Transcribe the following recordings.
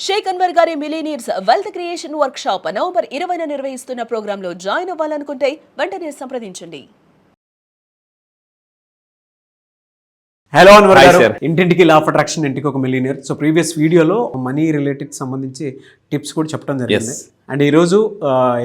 షేక్ అన్వర్ గారి millionaires wealth creation workshop November 20న నిర్వహిస్తున్న ప్రోగ్రాంలో జాయిన్ అవ్వాలనుకుంటే వెంటనే సంప్రదించండి. హలో అన్వర్ గారు, ఇంటింటికి లా ఆఫ్ అట్రాక్షన్, ఇంటికి ఒక మిలియనియర్. సో ప్రీవియస్ వీడియోలో మనీ రిలేటెడ్ సంబంధించి టిప్స్ కూడా చెప్పడం జరిగింది. అండ్ ఈరోజు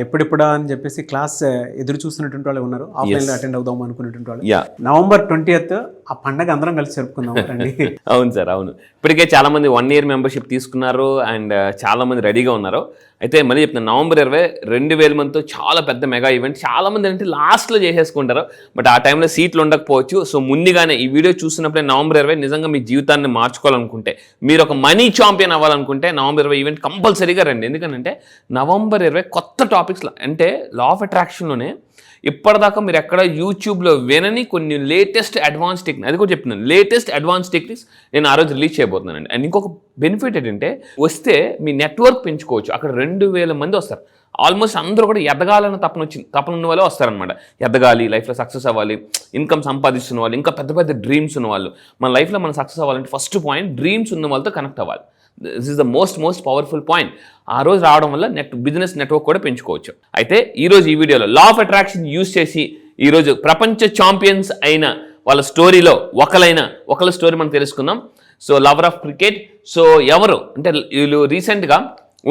ఎప్పుడెప్పుడా అని చెప్పేసి క్లాస్ ఎదురు చూస్తున్నటువంటి వాళ్ళు ఉన్నారు, ఆఫ్లైన్ లో అటెండ్ అవుదాం అనుకున్నటువంటి వాళ్ళు. నవంబర్ 20th ఆ పండగ అందరం కలిసి జరుపుకుందాం అండి. అవును సార్, అవును. ఇప్పటికే చాలా మంది 1 year మెంబర్షిప్ తీసుకున్నారు అండ్ చాలా మంది రెడీగా ఉన్నారు. అయితే మళ్ళీ చెప్తున్నాను, నవంబర్ 20 2000 మందితో చాలా పెద్ద మెగా ఈవెంట్. చాలా మంది అంటే లాస్ట్లో చేసేసుకుంటారు, బట్ ఆ టైంలో సీట్లు ఉండకపోవచ్చు. సో ముందుగానే ఈ వీడియో చూసినప్పుడే నవంబర్ 20 నిజంగా మీ జీవితాన్ని మార్చుకోవాలనుకుంటే, మీరు ఒక మనీ ఛాంపియన్ అవ్వాలనుకుంటే నవంబర్ 20 ఈవెంట్ కంపల్సరీగా రండి. ఎందుకంటే నవంబర్ 20 కొత్త టాపిక్స్ అంటే లా ఆఫ్ అట్రాక్షన్లోనే ఇప్పటిదాకా మీరు ఎక్కడ యూట్యూబ్లో వినని కొన్ని లేటెస్ట్ అడ్వాన్స్ టెక్నిక్, అది కూడా చెప్తున్నాను, లేటెస్ట్ అడ్వాన్స్ టెక్నిక్స్ నేను ఆ రోజు రిలీజ్ చేయబోతున్నానండి. అండ్ ఇంకొక బెనిఫిట్ ఏంటంటే, వస్తే మీ నెట్వర్క్ పెంచుకోవచ్చు. అక్కడ 2000 మంది వస్తారు. ఆల్మోస్ట్ అందరూ కూడా ఎదగాలని తపన ఉన్న వాళ్ళే వస్తారనమాట. ఎదగాలి, లైఫ్లో సక్సెస్ అవ్వాలి, ఇన్కమ్ సంపాదిస్తున్న వాళ్ళు, ఇంకా పెద్ద పెద్ద డ్రీమ్స్ ఉన్న వాళ్ళు. మన లైఫ్లో మనం సక్సెస్ అవ్వాలంటే ఫస్ట్ పాయింట్ డ్రీమ్స్ ఉన్న వాళ్ళతో కనెక్ట్ అవ్వాలి. This is the most powerful point. ఆ రోజు రావడం వల్ల బిజినెస్ నెట్వర్క్ కూడా పెంచుకోవచ్చు. అయితే ఈరోజు ఈ వీడియోలో లా ఆఫ్ అట్రాక్షన్ యూజ్ చేసి ఈరోజు ప్రపంచ ఛాంపియన్స్ అయిన వాళ్ళ స్టోరీలో ఒకళ్ళ స్టోరీ మనం తెలుసుకుందాం. So lover of cricket. So ఎవరు అంటే వీళ్ళు రీసెంట్గా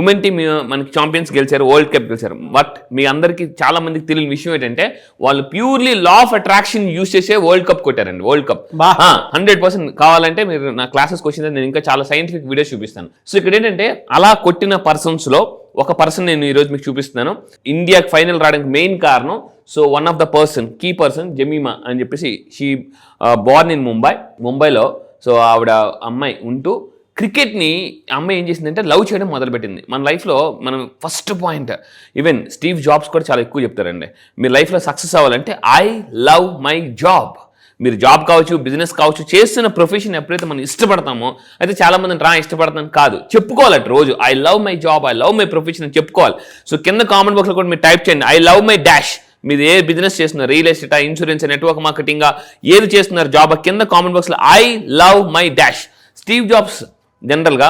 ఉమెన్ టీమ్ మనకి ఛాంపియన్స్ గెలిచారు, వరల్డ్ కప్ గెలిచారు. బట్ మీ అందరికీ చాలా మందికి తెలియని విషయం ఏంటంటే, వాళ్ళు purely law of attraction use చేసే వరల్డ్ కప్ కొట్టారండి. వరల్డ్ కప్ 100% కావాలంటే మీరు నా క్లాసెస్కి వచ్చింది, నేను ఇంకా చాలా సైంటిఫిక్ వీడియోస్ చూపిస్తాను. సో ఇక్కడ ఏంటంటే, అలా కొట్టిన పర్సన్స్లో ఒక పర్సన్ నేను ఈరోజు మీకు చూపిస్తున్నాను. ఇండియాకి ఫైనల్ రావడానికి మెయిన్ కారణం, so one of the key person Jemimah అని చెప్పేసి, షీ బోర్న్ ఇన్ ముంబైలో. సో ఆవిడ అమ్మాయి ఉంటూ క్రికెట్ని అమ్మాయి ఏం చేసిందంటే లవ్ చేయడం మొదలుపెట్టింది. మన లైఫ్లో మనం first point, even Steve jobs కూడా చాలా ఎక్కువ చెప్తారండి, మీరు లైఫ్లో సక్సెస్ అవ్వాలంటే ఐ లవ్ మై జాబ్. మీరు జాబ్ కావచ్చు, బిజినెస్ కావచ్చు, చేస్తున్న ప్రొఫెషన్ ఎప్పుడైతే మనం ఇష్టపడతామో, అయితే చాలా మంది ఇష్టపడతాను కాదు, చెప్పుకోవాలట రోజు I love my job, I love my profession అని చెప్పుకోవాలి. సో కింద కామెంట్ బాక్స్లో కూడా మీరు టైప్ చేయండి ఐ లవ్ మై డాష్. మీరు ఏ బిజినెస్ చేస్తున్నారు, రియల్ ఎస్టేటా, ఇన్సూరెన్స్, నెట్వర్క్ మార్కెటింగా, ఏది చేస్తున్నారు జాబ్, కింద కామెంట్ బాక్స్లో I love my dash. Steve jobs జనరల్గా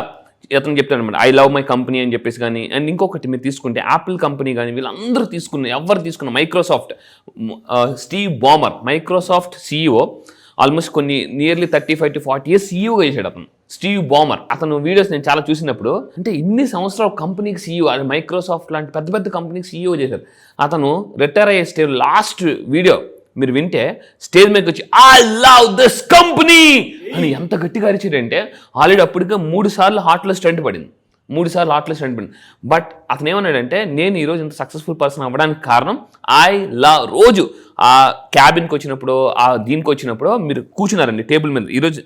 అతను చెప్తాడు అనమాట ఐ లవ్ మై కంపెనీ అని చెప్పేసి. కానీ అండ్ ఇంకొకటి మీరు తీసుకుంటే యాపిల్ కంపెనీ కానీ, వీళ్ళందరూ ఎవరు తీసుకున్న Microsoft, Steve Balmer Microsoft CEO, almost కొన్ని నియర్లీ 35 to 40 years CEOగా చేశాడు అతను. స్టీవ్ బామర్ అతను వీడియోస్ నేను చాలా చూసినప్పుడు, అంటే ఇన్ని సంవత్సరాలు కంపెనీకి CEO, అది మైక్రోసాఫ్ట్ లాంటి పెద్ద పెద్ద కంపెనీకి CEO చేశారు. అతను రిటైర్ అయ్యే స్టేజ్ లాస్ట్ వీడియో మీరు వింటే, స్టేజ్ మీదకి వచ్చి ఐ లవ్ దిస్ కంపెనీ అని ఎంత గట్టిగా అరిచాడంటే, ఆల్రెడీ అప్పటికే 3 సార్లు హార్ట్లో స్టంట్ పడింది. బట్ అతను ఏమన్నాడంటే, నేను ఈరోజు ఇంత సక్సెస్ఫుల్ పర్సన్ అవ్వడానికి కారణం ఐ లవ్. రోజు ఆ క్యాబిన్కి వచ్చినప్పుడు, ఆ దీనికి వచ్చినప్పుడు మీరు కూర్చున్నారండి టేబుల్ మీద, ఈరోజు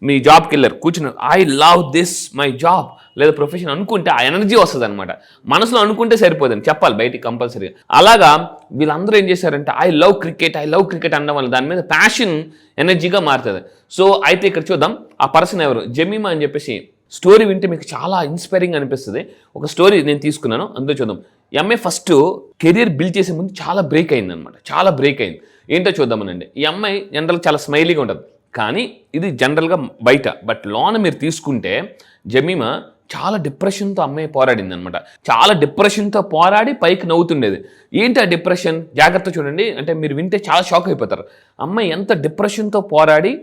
మీ జాబ్కి వెళ్ళారు, కూర్చున్నారు, I love this my job లేదా ప్రొఫెషన్ అనుకుంటే ఆ ఎనర్జీ వస్తుంది అనమాట. మనసులో అనుకుంటే సరిపోదండి, చెప్పాలి బయటికి కంపల్సరీగా. అలాగా వీళ్ళందరూ ఏం చేశారంటే ఐ లవ్ క్రికెట్ అనడం వల్ల దాని మీద ప్యాషన్ ఎనర్జీగా మారుతుంది. సో అయితే ఇక్కడ చూద్దాం ఆ పర్సన్ ఎవరు, జమీమా అని చెప్పేసి. స్టోరీ వింటే మీకు చాలా ఇన్స్పైరింగ్ అనిపిస్తుంది. ఒక స్టోరీ నేను తీసుకున్నాను, అందులో చూద్దాం. ఈ అమ్మాయి ఫస్ట్ కెరియర్ బిల్డ్ చేసే ముందు చాలా బ్రేక్ అయింది. ఏంటో చూద్దామనండి. ఈ అమ్మాయి జనరల్గా చాలా స్మైలీగా ఉంటుంది, కానీ ఇది జనరల్గా బయట. బట్ లోన మీరు తీసుకుంటే జమీమా చాలా డిప్రెషన్తో అమ్మాయి పోరాడింది అనమాట. చాలా డిప్రెషన్తో పోరాడి పైకి నవ్వుతుండేది. ఏంటి ఆ డిప్రెషన్, జాగ్రత్త చూడండి, అంటే మీరు వింటే చాలా షాక్ అయిపోతారు. అమ్మాయి ఎంత డిప్రెషన్తో పోరాడి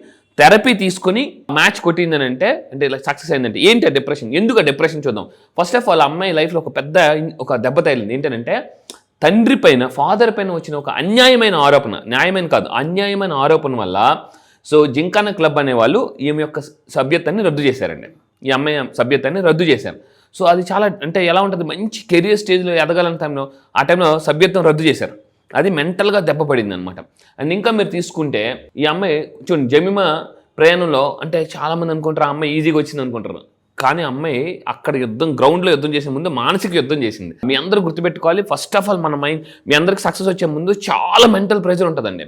థెరపీ తీసుకుని మ్యాచ్ కొట్టిందని అంటే ఇలా సక్సెస్ అయిందంటే, ఏంటి ఆ డిప్రెషన్, ఎందుకు ఆ డిప్రెషన్ చూద్దాం. ఫస్ట్ ఆఫ్ ఆల్ అమ్మాయి లైఫ్లో ఒక దెబ్బ తగిలింది. ఏంటంటే, తండ్రి పైన, ఫాదర్ పైన వచ్చిన ఒక అన్యాయమైన ఆరోపణ వల్ల, సో జింకానా క్లబ్ అనేవాళ్ళు ఈమె యొక్క సభ్యత్వాన్ని రద్దు చేశారండి. ఈ అమ్మాయి సభ్యత్వాన్ని రద్దు చేశారు. సో అది చాలా అంటే ఎలా ఉంటుంది, మంచి కెరియర్ స్టేజ్లో ఎదగాలని ఆ టైంలో సభ్యత్వం రద్దు చేశారు. అది మెంటల్గా దెబ్బ పడింది అనమాట. అండ్ ఇంకా మీరు తీసుకుంటే ఈ అమ్మాయి చూడండి, జమీమా ప్రయాణంలో అంటే చాలామంది అనుకుంటారు ఆ అమ్మాయి ఈజీగా వచ్చింది అనుకుంటారు, కానీ అమ్మాయి అక్కడ గ్రౌండ్లో యుద్ధం చేసే ముందు మానసిక యుద్ధం చేసింది. మీ అందరూ గుర్తుపెట్టుకోవాలి, ఫస్ట్ ఆఫ్ ఆల్ మన మైండ్, మీ అందరికి సక్సెస్ వచ్చే ముందు చాలా మెంటల్ ప్రెషర్ ఉంటుందండి.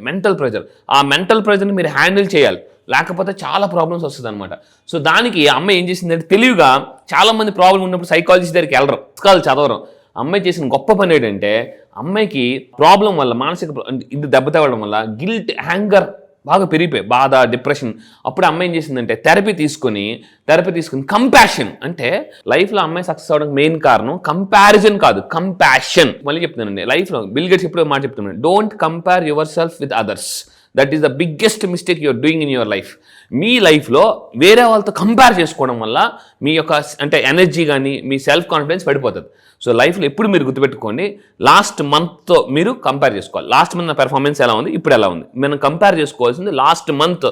ఆ మెంటల్ ప్రెషర్ని మీరు హ్యాండిల్ చేయాలి, లేకపోతే చాలా ప్రాబ్లమ్స్ వస్తుంది అనమాట. సో దానికి అమ్మాయి ఏం చేసిందంటే, తెలివిగా, చాలా మంది ప్రాబ్లం ఉన్నప్పుడు సైకాలజిస్ట్ దగ్గరికి వెళ్ళరు, పుస్తకాలు చదవరు. అమ్మాయి చేసిన గొప్ప పని ఏంటంటే, అమ్మాయికి ప్రాబ్లం వల్ల, మానసిక ఇది దెబ్బ తగ్గడం వల్ల గిల్ట్, యాంగర్ బాగా పెరిగిపోయి బాధ, డిప్రెషన్. అప్పుడు అమ్మాయి ఏం చేసిందంటే థెరపీ తీసుకుని కంపాషన్, అంటే లైఫ్లో అమ్మాయి సక్సెస్ అవడానికి మెయిన్ కారణం కంపారిజన్ కాదు, కంపాషన్. మళ్ళీ చెప్తున్నానండి, లైఫ్లో బిల్ గేట్స్ ఎప్పుడో మాట చెప్తున్నాను, don't compare yourself with others. That is the biggest mistake you are doing in your life. మీ లైఫ్లో వేరే వాళ్ళతో కంపేర్ చేసుకోవడం వల్ల మీ యొక్క అంటే ఎనర్జీ కానీ మీ సెల్ఫ్ కాన్ఫిడెన్స్ పడిపోతుంది. సో లైఫ్లో ఎప్పుడు మీరు గుర్తుపెట్టుకోండి, లాస్ట్ మంత్తో మీరు కంపేర్ చేసుకోవాలి. లాస్ట్ మంత్ నా పెర్ఫార్మెన్స్ ఎలా ఉంది, ఇప్పుడు ఎలా ఉంది, మనం కంపేర్ చేసుకోవాల్సింది లాస్ట్ మంత్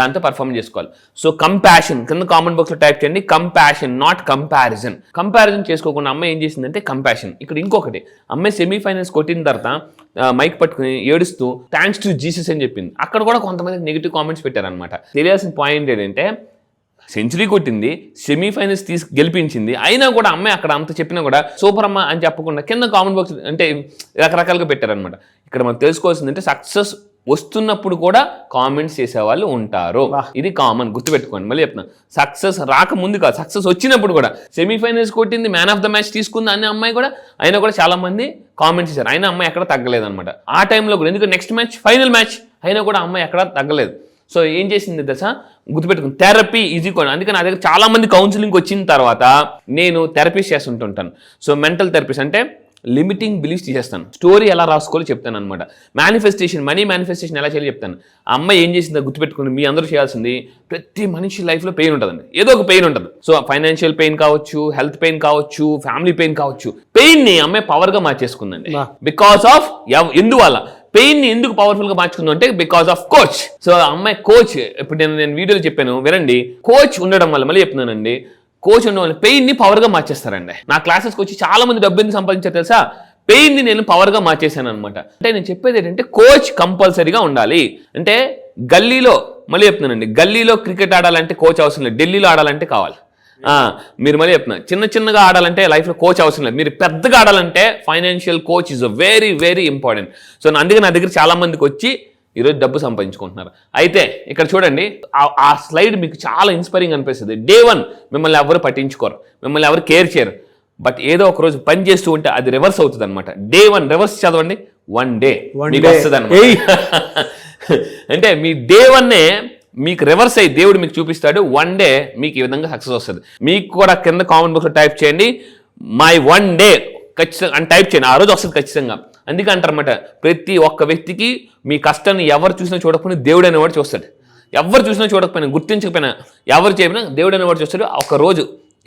దాంతో పర్ఫార్మ్ చేసుకోవాలి. సో కంపాషన్ కింద కామెంట్ బాక్స్లో టైప్ చేయండి, కంపాషన్ నాట్ కంపారిజన్. కంపారిజన్ చేసుకోకుండా అమ్మాయి ఏం చేసిందంటే కంపాషన్. ఇక్కడ ఇంకొకటి, అమ్మాయి సెమీఫైనల్స్ కొట్టిన తర్వాత మైక్ పట్టుకుని ఏడుస్తూ థ్యాంక్స్ టు జీసస్ అని చెప్పింది. అక్కడ కూడా కొంతమంది నెగిటివ్ కామెంట్స్ పెట్టారనమాట. తెలియాల్సిన పాయింట్ ఏంటంటే సెంచరీ కొట్టింది, సెమీఫైనల్స్ గెలిపించింది, అయినా కూడా అమ్మాయి అక్కడ అంత చెప్పినా కూడా సూపర్ అమ్మ అని చెప్పకుండా కింద కామెంట్ బాక్స్ అంటే రకరకాలుగా పెట్టారనమాట. ఇక్కడ మనం తెలుసుకోవాల్సింది అంటే సక్సెస్ వస్తున్నప్పుడు కూడా కామెంట్స్ చేసేవాళ్ళు ఉంటారు, ఇది కామన్, గుర్తుపెట్టుకోండి. మళ్ళీ చెప్తున్నా, సక్సెస్ రాకముందు కాదు, సక్సెస్ వచ్చినప్పుడు కూడా. సెమీఫైనల్స్ కొట్టింది, మ్యాన్ ఆఫ్ ద మ్యాచ్ తీసుకుంది అనే అమ్మాయి కూడా, అయినా కూడా చాలా మంది కామెంట్స్ చేశారు, అయినా అమ్మాయి ఎక్కడ తగ్గలేదన్నమాట ఆ టైంలో కూడా. ఎందుకంటే నెక్స్ట్ మ్యాచ్ ఫైనల్ మ్యాచ్ అయినా కూడా అమ్మాయి ఎక్కడ తగ్గలేదు. సో ఏం చేసింది దశ గుర్తుపెట్టుకుని, థెరపీ ఈజీ కూడా. అందుకని నా దగ్గర చాలా మంది కౌన్సిలింగ్ వచ్చిన తర్వాత నేను థెరపీస్ చేస్తుంటుంటాను. సో మెంటల్ థెరపీస్ అంటే లిమిటింగ్ బిలీఫ్స్ తీసేస్తాను, స్టోరీ ఎలా రాసుకోవాలో చెప్తాను అనమాట. మేనిఫెస్టేషన్, మనీ మేనిఫెస్టేషన్ ఎలా చేయాలో చెప్తాను. ఆ అమ్మాయి ఏం చేసిందో గుర్తుపెట్టుకుని మీ అందరూ చేయాల్సింది, ప్రతి మనిషి లైఫ్లో పెయిన్ ఉంటుందండి, ఏదో ఒక పెయిన్ ఉంటుంది. సో ఫైనాన్షియల్ పెయిన్ కావచ్చు, హెల్త్ పెయిన్ కావచ్చు, ఫ్యామిలీ పెయిన్ కావచ్చు. పెయిన్ని అమ్మాయి పవర్గా మార్చేసుకుందండి. బికాస్ ఆఫ్ ఎందువల్ల పెయిన్ని ఎందుకు పవర్ఫుల్ గా మార్చుకుందాం అంటే బికాస్ ఆఫ్ కోచ్. సో అమ్మాయి కోచ్, ఇప్పుడు నేను వీడియోలో చెప్పాను వినండి, కోచ్ ఉండడం వల్ల, మళ్ళీ చెప్తున్నానండి, కోచ్ ఉండడం వల్ల పెయిన్ ని పవర్ గా మార్చేస్తారండి. నా క్లాసెస్కి వచ్చి చాలా మంది డబ్బు ఎందుకు సంపాదించారు తెలుసా, పెయిన్ ని నేను పవర్ గా మార్చేసాను అనమాట. అంటే నేను చెప్పేది ఏంటంటే కోచ్ కంపల్సరీగా ఉండాలి. అంటే గల్లీలో, మళ్ళీ చెప్తున్నానండి, గల్లీలో క్రికెట్ ఆడాలంటే కోచ్ అవసరం లేదు, ఢిల్లీలో ఆడాలంటే కావాలి. మీరు మళ్ళీ చెప్తున్నా, చిన్నగా ఆడాలంటే లైఫ్లో కోచ్ అవసరం లేదు, మీరు పెద్దగా ఆడాలంటే financial coach is very very important. So అందుకే నా దగ్గర చాలా మందికి వచ్చి ఈరోజు డబ్బు సంపాదించుకుంటున్నారు. అయితే ఇక్కడ చూడండి, ఆ స్లైడ్ మీకు చాలా ఇన్స్పైరింగ్ అనిపిస్తుంది. డే 1 మిమ్మల్ని ఎవరు పట్టించుకోరు, మిమ్మల్ని ఎవరు కేర్ చేయరు, బట్ ఏదో ఒక రోజు పని చేస్తూ ఉంటే అది రివర్స్ అవుతుంది అనమాట. డే 1 రివర్స్ చదవండి, 1 డే మీకు వస్తుంది అనమాట. అంటే మీ డే 1 మీకు రివర్స్ అయ్యి దేవుడు మీకు చూపిస్తాడు, 1 డే మీకు ఈ విధంగా సక్సెస్ వస్తుంది. మీకు కూడా కింద కామెంట్ బాక్స్లో టైప్ చేయండి, మై 1 డే ఖచ్చితంగా అని టైప్ చేయండి, ఆ రోజు వస్తుంది ఖచ్చితంగా. అందుకే అంటారన్నమాట, ప్రతి ఒక్క వ్యక్తికి మీ కష్టాన్ని ఎవరు చూసినా చూడకపోయినా దేవుడు అనేవాడు చూస్తాడు. ఎవరు చూసినా చూడకపోయినా, గుర్తించకపోయినా, ఎవరు చెప్పినా దేవుడు అనేవాడు చూస్తాడు. ఒక రోజు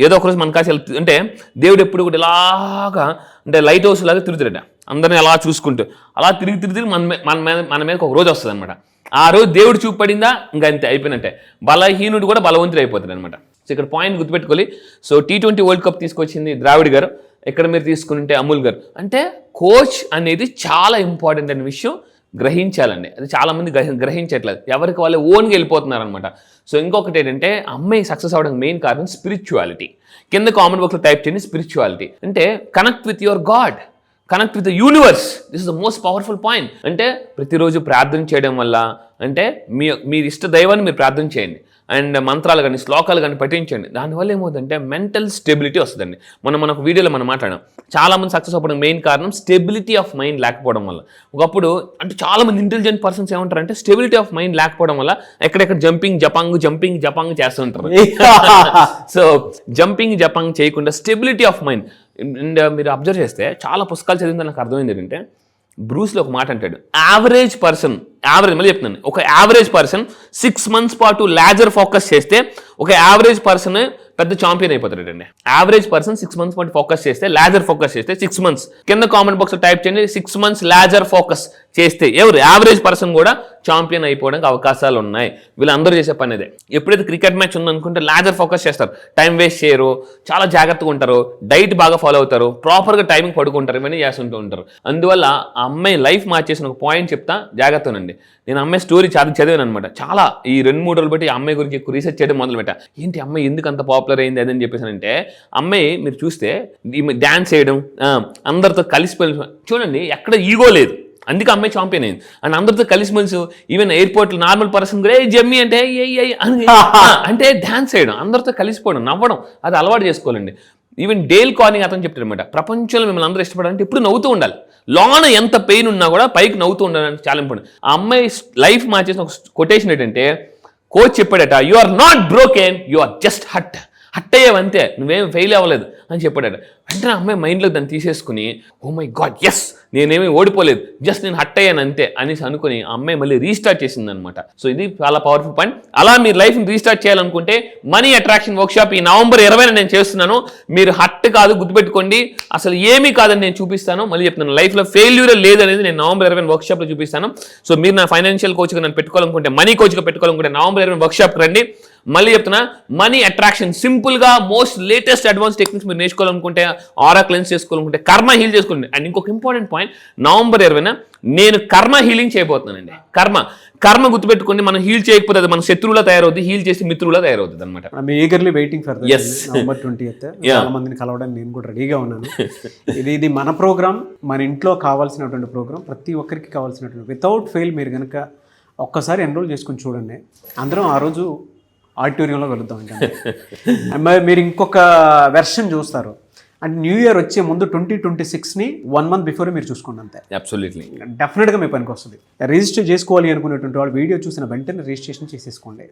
ఏదో ఒక రోజు మన కాసి అంటే దేవుడు ఎప్పుడు కూడా ఇలాగా అంటే లైట్ హౌస్ లాగా తిరుగుతాడట, అందరిని అలా చూసుకుంటూ అలా తిరిగి మన మీదకి ఒక రోజు వస్తుంది అనమాట. ఆ రోజు దేవుడు చూపడిందా ఇంకా అంతే, అయిపోయినట్టే. బలహీనుడు కూడా బలవంతుడు అయిపోతాడు అనమాట. సో ఇక్కడ పాయింట్ గుర్తుపెట్టుకోవాలి. సో T20 వరల్డ్ కప్ తీసుకొచ్చింది ద్రావిడ్ గారు, ఇక్కడ మీరు తీసుకుంటే అమూల్ గారు. అంటే కోచ్ అనేది చాలా ఇంపార్టెంట్ అనే విషయం గ్రహించాలండి. అది చాలా మంది గ్రహించట్లేదు, ఎవరికి వాళ్ళే ఓన్గా వెళ్ళిపోతున్నారు అనమాట. సో ఇంకొకటి ఏంటంటే అమ్మాయి సక్సెస్ అవడానికి మెయిన్ కారణం స్పిరిచువాలిటీ. కింద కామెంట్ బాక్స్లో టైప్ చేయండి స్పిరిచువాలిటీ. అంటే connect with your God, connect with the universe. This is the most powerful point. అంటే ప్రతిరోజు ప్రార్థన చేయడం వల్ల, అంటే మీ ఇష్ట దైవాన్ని మీరు ప్రార్థన చేయండి, అండ్ మంత్రాలు కానీ శ్లోకాలు కానీ పఠించండి. దానివల్ల ఏమవుతుందంటే మెంటల్ స్టెబిలిటీ వస్తుందండి. మనకు వీడియోలో మనం మాట్లాడాం, చాలామంది సక్సెస్ అవ్వడం మెయిన్ కారణం స్టెబిలిటీ ఆఫ్ మైండ్ లేకపోవడం వల్ల. ఒకప్పుడు అంటే చాలామంది ఇంటెలిజెంట్ పర్సన్స్ ఏమంటారంటే స్టెబిలిటీ ఆఫ్ మైండ్ లేకపోవడం వల్ల ఎక్కడెక్కడ జంపింగ్ జపాంగ్ చేస్తుంటారు. సో జంపింగ్ జపాంగ్ చేయకుండా స్టెబిలిటీ ఆఫ్ మైండ్. అండ్ మీరు అబ్జర్వ్ చేస్తే చాలా పుస్తకాలు చదివిందని నాకు అర్థమైంది ఏంటంటే, బ్రూస్లో ఒక మాట అంటాడు, మళ్ళీ చెప్తున్నాను, ఒక యావరేజ్ పర్సన్ 6 months పాటు లేజర్ ఫోకస్ చేస్తే ఒక యావరేజ్ పర్సన్ పెద్ద ఛాంపియన్ అయిపోతాడండి. యావరేజ్ పర్సన్ 6 months పాటు ఫోకస్ చేస్తే, లేజర్ ఫోకస్ చేస్తే 6 months, కింద కామెంట్ బాక్స్ టైప్ చేయండి 6 months లేజర్ ఫోకస్ చేస్తే ఎవరు యావరేజ్ పర్సన్ కూడా ఛాంపియన్ అయిపోవడానికి అవకాశాలు ఉన్నాయి. వీళ్ళందరూ చేసే పని అదే. ఎప్పుడైతే క్రికెట్ మ్యాచ్ ఉందనుకుంటే లేజర్ ఫోకస్ చేస్తారు, టైం వేస్ట్ చేయరు, చాలా జాగ్రత్తగా ఉంటారు, డైట్ బాగా ఫాలో అవుతారు, ప్రాపర్గా టైమింగ్ పడుకుంటారు, ఇవన్నీ చేస్తుంటూ ఉంటారు. అందువల్ల ఆ అమ్మాయి లైఫ్ మార్చేసిన ఒక పాయింట్ చెప్తా, జాగ్రత్తనండి. నేను అమ్మాయి స్టోరీ చదివాను అనమాట. చాలా ఈ 2-3 రోజులు బట్టి అమ్మాయి గురించి ఎక్కువ రీసెర్చ్ చేయడం మొదలుపెట్టా. ఏంటి అమ్మాయి ఎందుకు అంత పాపులర్ అయింది అదని చెప్పేసానంటే, అమ్మాయి మీరు చూస్తే డాన్స్ చేయడం, అందరితో కలిసిపోయి చూడండి, ఎక్కడ ఈగో లేదు, అందుకే అమ్మాయి ఛాంపియన్ అయింది. అండ్ అందరితో కలిసిమెలిసి ఈవెన్ ఎయిర్పోర్ట్లో నార్మల్ పర్సన్ కూడా జమ్మి అంటే అంటే డాన్స్ చేయడం, అందరితో కలిసిపోవడం, నవ్వడం, అది అలవాటు చేసుకోవాలండి. ఈవెన్ డేల్ కార్నింగ్ అతను చెప్తాడు అనమాట, ప్రపంచంలో మిమ్మల్ని అందరూ ఇష్టపడాలంటే ఎప్పుడు నవ్వుతూ ఉండాలి, లోన ఎంత పెయిన్ ఉన్నా కూడా పైకి నవ్వుతూ ఉండాలని చాలా ఇంపార్టెంట్. ఆ అమ్మాయి లైఫ్ మార్చేసిన ఒక కొటేషన్ ఏంటంటే, కోచ్ చెప్పాడట, you are not broken, you are just hurt అయ్యావంతే, నువ్వేం ఫెయిల్ అవ్వలేదు అని చెప్పాడట. వెంటనే అమ్మాయి మైండ్లో దాన్ని తీసేసుకుని, ఓ మై గాడ్ ఎస్, నేనేమీ ఓడిపోలేదు, జస్ట్ నేను హట్ అయ్యాను అంతే అనేసి అనుకుని ఆ అమ్మాయి మళ్ళీ రీస్టార్ట్ చేసింది అనమాట. సో ఇది చాలా పవర్ఫుల్ పాయింట్. అలా మీరు లైఫ్ని రీస్టార్ట్ చేయాలనుకుంటే మనీ అట్రాక్షన్ వర్క్షాప్ ఈ నవంబర్ 20న నేను చేస్తున్నాను. మీరు హట్ కాదు, గుర్తుపెట్టుకోండి, అసలు ఏమీ కాదని నేను చూపిస్తాను. మళ్ళీ చెప్తున్నాను, లైఫ్లో ఫెయిల్యూర్ లేదనేది నేను నవంబర్ 20 వర్క్షాప్లో చూపిస్తాను. సో మీరు నా ఫైనాన్షియల్ కోచ్గా నన్ను పెట్టుకోవాలనుకుంటే, మనీ కోచ్గా పెట్టుకోవాలనుకుంటే నవంబర్ 20 వర్క్షాప్కి రండి. మళ్ళీ చెప్తున్నా, మనీ అట్రాక్షన్ సింపుల్గా మోస్ట్ లేటెస్ట్ అడ్వాన్స్ టెక్నిక్స్ మీరు నేర్చుకోవాలనుకుంటే, ఆరా క్లెన్స్ చేసుకోవాలనుకుంటే, కర్మ హీల్ చేసుకోండి. అండ్ ఇంకొక ఇంపార్టెంట్ పాయింట్, నవంబర్ 20న నేను కర్మ హీలింగ్ చేయబోతున్నానండి. కర్మ గుర్తుపెట్టుకోండి, మనం హీల్ చేయకపోతే అది మన శత్రువులా తయారవుతుంది, హీల్ చేసి మిత్రువులా తయారవుతుంది అనమాట. Eagerly waiting for Yes. November 20th చాలా మందిని కలవడానికి నేను కూడా రెడీగా ఉన్నాను. ఇది మన ప్రోగ్రామ్, మన ఇంట్లో కావాల్సినటువంటి ప్రోగ్రామ్, ప్రతి ఒక్కరికి కావాల్సినటువంటి. వితౌట్ ఫెయిల్ మీరు కనుక ఒక్కసారి ఎన్రోల్ చేసుకుని చూడండి, అందరం ఆ రోజు ఆడిటోరియంలో కలుద్దాం. ఇంకా మీరు ఇంకొక వెర్షన్ చూస్తారు అంటే, న్యూ ఇయర్ వచ్చే ముందు 2026ని 1 month బిఫోర్ మీరు చూసుకోండి అంతే. అబ్సల్యూట్లీ డెఫినెట్గా మీ పనికి వస్తుంది. రిజిస్టర్ చేసుకోవాలి అనుకునేటువంటి వాళ్ళు వీడియో చూసిన వెంటనే రిజిస్ట్రేషన్ చేసేసుకోండి.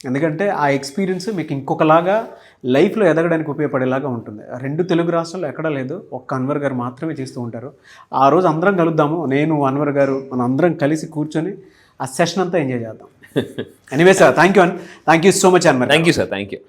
ఎందుకంటే ఆ ఎక్స్పీరియన్స్ మీకు ఇంకొకలాగా లైఫ్లో ఎదగడానికి ఉపయోగపడేలాగా ఉంటుంది. 2 తెలుగు రాష్ట్రాల్లో ఎక్కడా లేదు, ఒక్క అన్వర్ గారు మాత్రమే చేస్తూ ఉంటారు. ఆ రోజు అందరం కలుద్దాము, నేను అన్వర్ గారు మనం అందరం కలిసి కూర్చొని ఆ సెషన్ అంతా ఎంజాయ్ చేద్దాం. Anyway sir, thank you so much Anwar. Thank you sir, thank you.